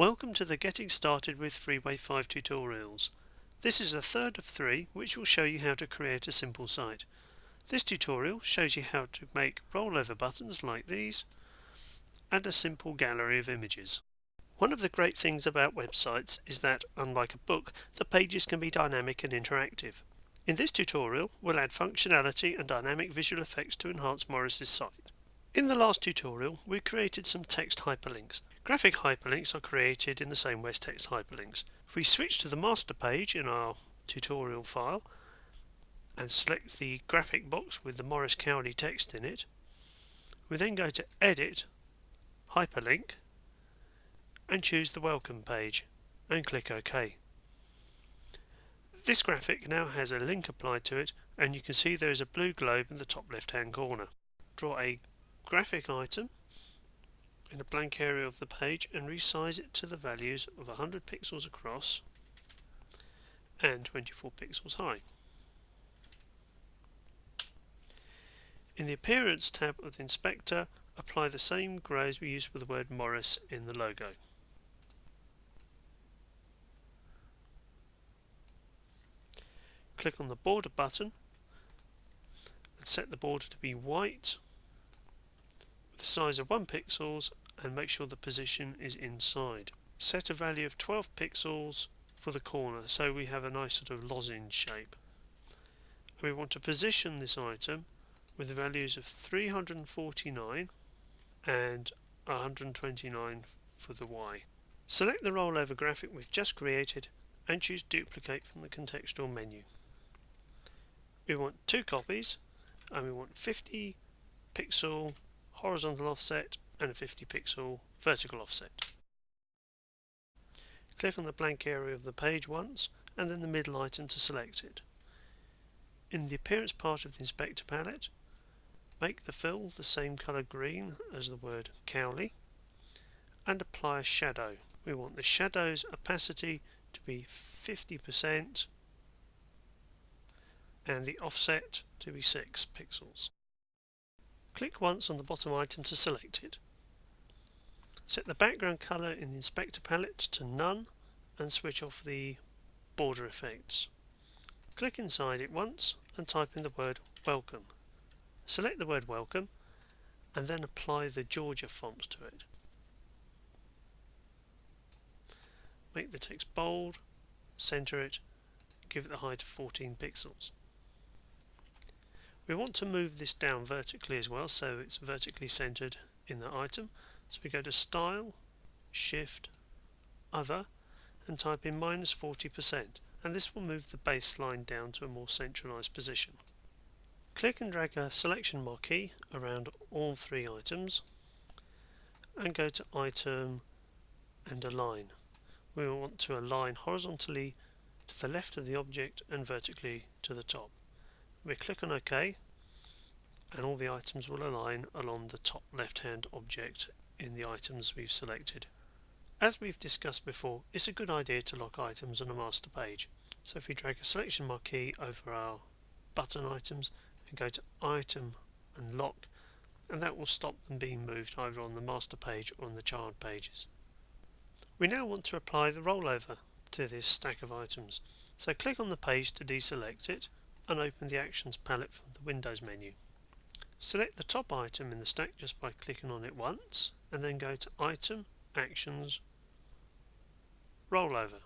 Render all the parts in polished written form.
Welcome to the Getting Started with Freeway 5 tutorials. This is the third of three which will show you how to create a simple site. This tutorial shows you how to make rollover buttons like these and a simple gallery of images. One of the great things about websites is that, unlike a book, the pages can be dynamic and interactive. In this tutorial we'll add functionality and dynamic visual effects to enhance Morris's site. In the last tutorial we created some text hyperlinks. Graphic hyperlinks are created in the same way as text hyperlinks. If we switch to the master page in our tutorial file and select the graphic box with the Morris Cowley text in it, we then go to Edit, Hyperlink and choose the Welcome page and click OK. This graphic now has a link applied to it and you can see there is a blue globe in the top left hand corner. Draw a graphic item in a blank area of the page and resize it to the values of 100 pixels across and 24 pixels high. In the Appearance tab of the inspector, apply the same grey as we used for the word Morris in the logo. Click on the border button and set the border to be white with the size of 1 pixels and make sure the position is inside. Set a value of 12 pixels for the corner so we have a nice sort of lozenge shape. And we want to position this item with the values of 349 and 129 for the Y. Select the rollover graphic we've just created and choose Duplicate from the contextual menu. We want 2 copies and we want 50 pixel horizontal offset and a 50 pixel vertical offset. Click on the blank area of the page once and then the middle item to select it. In the Appearance part of the Inspector palette, make the fill the same colour green as the word Cowley and apply a shadow. We want the shadow's opacity to be 50% and the offset to be 6 pixels. Click once on the bottom item to select it. Set the background colour in the Inspector palette to none and switch off the border effects. Click inside it once and type in the word Welcome. Select the word Welcome and then apply the Georgia font to it. Make the text bold, centre it, give it the height of 14 pixels. We want to move this down vertically as well so it's vertically centred in the item. So we go to Style, Shift, Other and type in -40% and this will move the baseline down to a more centralised position. Click and drag a selection marquee around all 3 items and go to Item and Align. We want to align horizontally to the left of the object and vertically to the top. We click on OK and all the items will align along the top left hand object in the items we've selected. As we've discussed before, it's a good idea to lock items on a master page. So if we drag a selection marquee over our button items and go to Item and Lock, and that will stop them being moved either on the master page or on the child pages. We now want to apply the rollover to this stack of items. So click on the page to deselect it and open the Actions palette from the Windows menu. Select the top item in the stack just by clicking on it once and then go to Item, Actions, Rollover.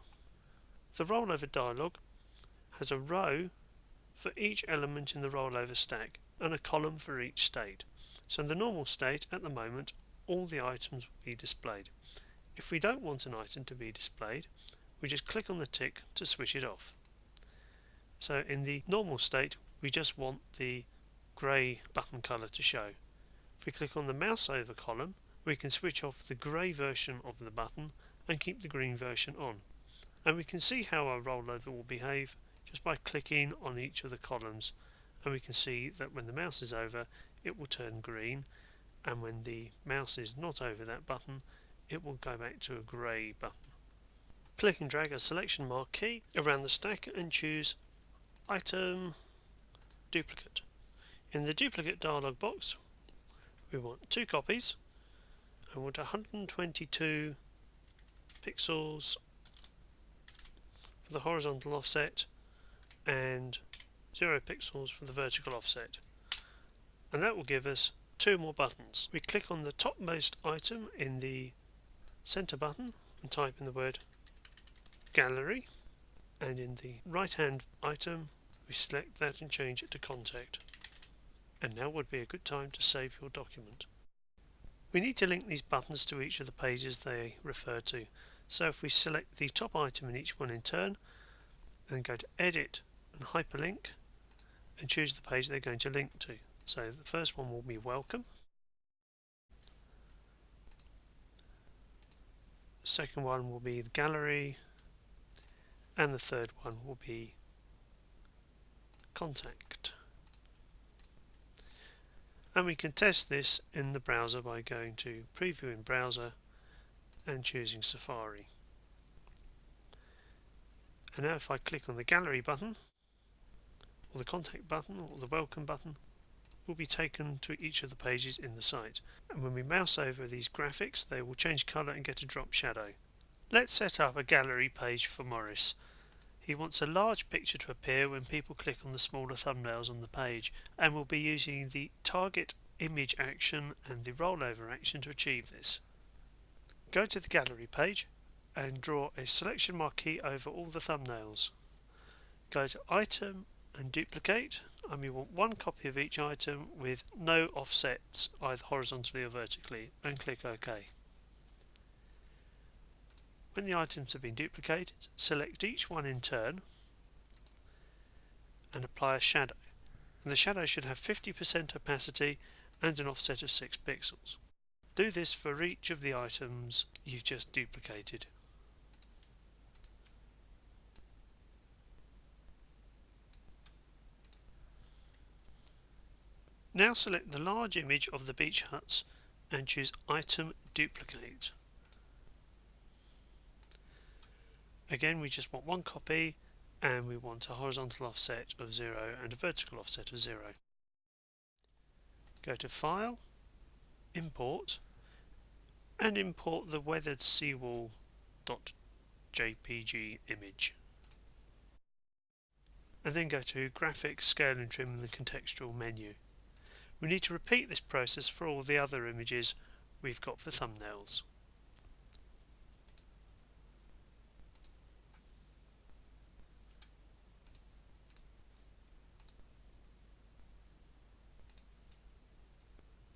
The rollover dialog has a row for each element in the rollover stack and a column for each state. So in the normal state at the moment all the items will be displayed. If we don't want an item to be displayed, we just click on the tick to switch it off. So in the normal state we just want the grey button colour to show. If we click on the mouse over column we can switch off the grey version of the button and keep the green version on. And we can see how our rollover will behave just by clicking on each of the columns, and we can see that when the mouse is over it will turn green and when the mouse is not over that button it will go back to a grey button. Click and drag a selection marquee around the stack and choose Item, Duplicate. In the Duplicate dialog box we want 2 copies and we want 122 pixels for the horizontal offset and 0 pixels for the vertical offset, and that will give us 2 more buttons. We click on the topmost item in the center button and type in the word gallery, and in the right hand item we select that and change it to contact. And now would be a good time to save your document. We need to link these buttons to each of the pages they refer to, so if we select the top item in each one in turn and go to edit and hyperlink and choose the page they're going to link to. So the first one will be welcome, the second one will be the gallery, and the third one will be contact. And we can test this in the browser by going to preview in browser and choosing Safari. And now if I click on the gallery button or the contact button or the welcome button, we'll be taken to each of the pages in the site. And when we mouse over these graphics, they will change colour and get a drop shadow. Let's set up a gallery page for Morris. He wants a large picture to appear when people click on the smaller thumbnails on the page, and we'll be using the target image action and the rollover action to achieve this. Go to the gallery page and draw a selection marquee over all the thumbnails. Go to item and duplicate, and we want 1 copy of each item with no offsets either horizontally or vertically, and click OK. When the items have been duplicated, select each one in turn and apply a shadow. And the shadow should have 50% opacity and an offset of 6 pixels. Do this for each of the items you've just duplicated. Now select the large image of the beach huts and choose Item Duplicate. Again, we just want 1 copy, and we want a horizontal offset of 0 and a vertical offset of 0. Go to File, Import, and import the weathered seawall.jpg image. And then go to Graphics, Scale and Trim in the contextual menu. We need to repeat this process for all the other images we've got for thumbnails.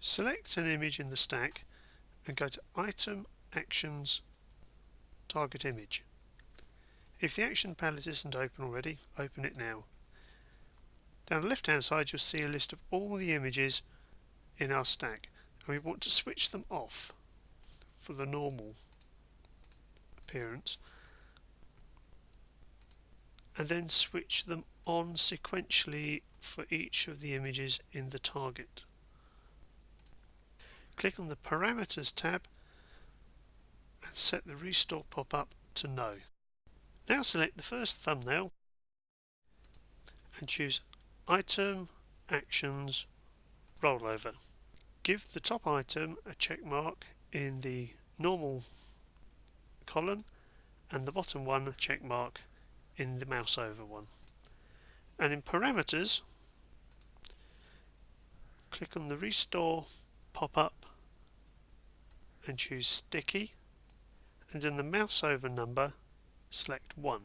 Select an image in the stack and go to Item, Actions, Target Image. If the action palette isn't open already, open it now. Down the left hand side you'll see a list of all the images in our stack, and we want to switch them off for the normal appearance and then switch them on sequentially for each of the images in the target. Click on the Parameters tab and set the Restore pop-up to No. Now select the first thumbnail and choose Item, Actions, Rollover. Give the top item a check mark in the normal column and the bottom one a check mark in the mouse over one. And in Parameters, click on the Restore pop-up and choose Sticky, and in the mouse over number select 1.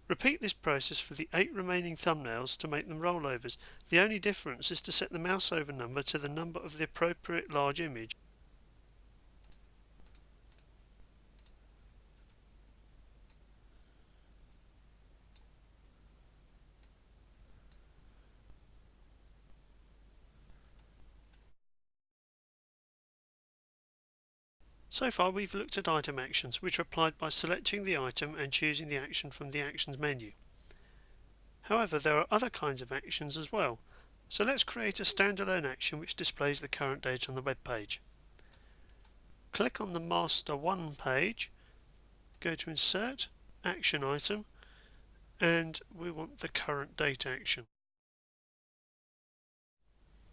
Repeat this process for the 8 remaining thumbnails to make them rollovers. The only difference is to set the mouse over number to the number of the appropriate large image. So far we've looked at item actions, which are applied by selecting the item and choosing the action from the Actions menu. However, there are other kinds of actions as well, so let's create a standalone action which displays the current date on the web page. Click on the Master 1 page, go to Insert, Action Item, and we want the current date action.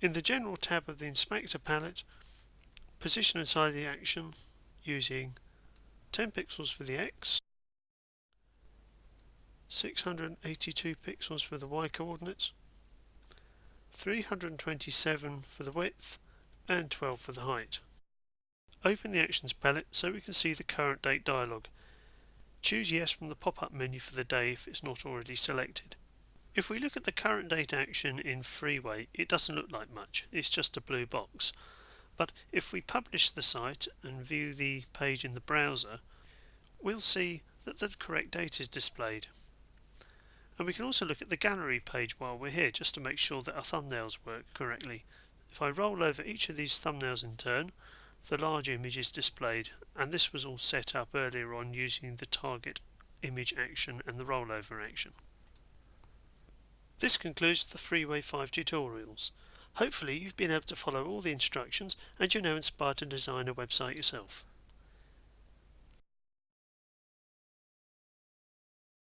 In the General tab of the Inspector palette, Position inside the action using 10 pixels for the X, 682 pixels for the Y coordinates, 327 for the width and 12 for the height. Open the Actions palette so we can see the current date dialog. Choose Yes from the pop-up menu for the day if it's not already selected. If we look at the current date action in Freeway, it doesn't look like much, it's just a blue box. But if we publish the site and view the page in the browser, we'll see that the correct date is displayed. And we can also look at the gallery page while we're here just to make sure that our thumbnails work correctly. If I roll over each of these thumbnails in turn, the large image is displayed, and this was all set up earlier on using the target image action and the rollover action. This concludes the Freeway 5 tutorials. Hopefully you've been able to follow all the instructions and you're now inspired to design a website yourself.